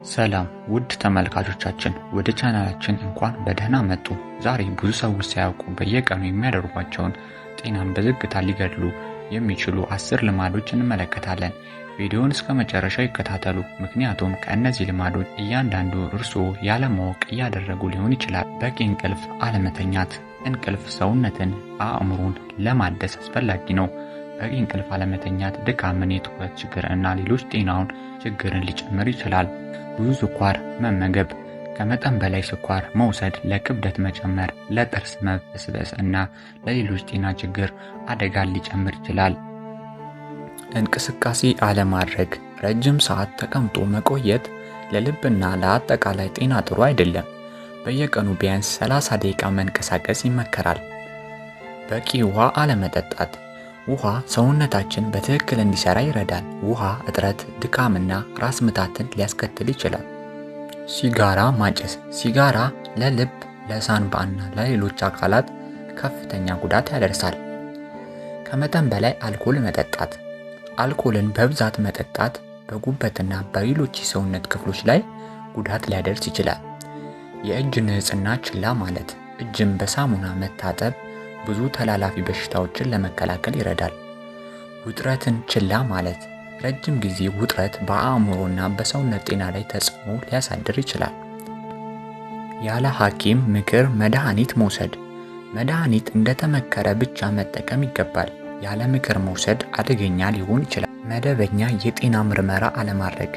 ሰላም ውድ ተመልካቾቻችን ወደ ቻናላችን እንኳን በደህና መጡ። ዛሬ ብዙ ሰዎች ሳያውቁ በየቀኑ የሚያደርጓቸውን ጤናን በዝግታ ሊገድሉ የሚችሉ 10 ልማዶች እንመለከታለን። ቪዲዮውን እስከ መጨረሻው ይከታተሉ፣ ምክንያቱም ከእነዚህ ልማዶች እያንዳንዱ እርስዎ ያለማወቅ እያደረጉ ሊሆን ይችላል። በቂ እንቅልፍ አለመተኛት። እንቅልፍ ሰውነትን፣ አእምሮን ለማደስ አስፈላጊ ነው። በቂ እንቅልፍ አለመተኛት ድካምን፣ የትኩረት ችግር እና ሌሎች ጤናውን ችግርን ሊጨምር ይችላል። ብዙ ስኳር መመገብ። ከመጠን በላይ ስኳር መውሰድ ለክብደት መጨመር፣ ለጥርስ መበስበስ እና ለሌሎች ጤና ችግር አደጋን ሊጨምር ይችላል። እንቅስቃሴ አለማድረግ። ረጅም ሰዓት ተቀምጦ መቆየት ለልብና ለአጠቃላይ ጤና ጥሩ አይደለም። በየቀኑ ቢያንስ 30 ደቂቃ መንቀሳቀስ ይመከራል። በቂ ውሃ አለመጠጣት። ውሃ ሰውነታችን በትክክል እንዲሰራ ይረዳል። ውሃ እጥረት ድካምና ራስ ምታትን ሊያስከትል ይችላል። ሲጋራ ማጨስ። ሲጋራ ለልብ፣ ለሳንባ እና ለሌሎች አካላት ከፍተኛ ጉዳት ያደርሳል። ከመጠን በላይ አልኮል መጠጣት። አልኮልን በብዛት መጠጣት በጉበትና በሌሎች የሰውነት ክፍሎች ላይ ጉዳት ሊያደርስ ይችላል። የእጅ ንጽህና ችላ ማለት። እጅን በሳሙና መታጠብ ብዙ ተላላፊ በሽታዎችን ለመከላከል ይረዳል። ውጥረትን ችላ ማለት። ረጅም ጊዜ ውጥረት በአእምሮና በሰውነት ጤና ላይ ተጽዕኖ ሊያሳድር ይችላል። ያለ ሐኪም ምክር መድኃኒት መውሰድ። መድኃኒት እንደተመከረ ብቻ መጠቀም ይገባል። ያለ ምክር መውሰድ አደገኛ ሊሆን ይችላል። መደበኛ የጤና ምርመራ አለማድረግ።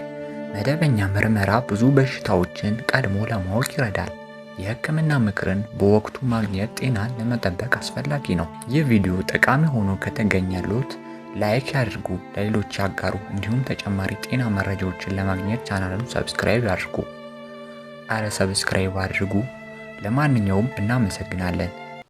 መደበኛ ምርመራ ብዙ በሽታዎችን ቀድሞ ለማወቅ ይረዳል። የሕክምና ምክርን በወቅቱ ማግኘት ጤናን ለመጠበቅ አስፈላጊ ነው። ይህ ቪዲዮ ጠቃሚ ሆኖ ከተገኘሎት ላይክ ያድርጉ፣ ለሌሎች ያጋሩ። እንዲሁም ተጨማሪ ጤና መረጃዎችን ለማግኘት ቻናሉን ሰብስክራይብ ያድርጉ። ሰብስክራይብ አድርጉ። ለማንኛውም እናመሰግናለን።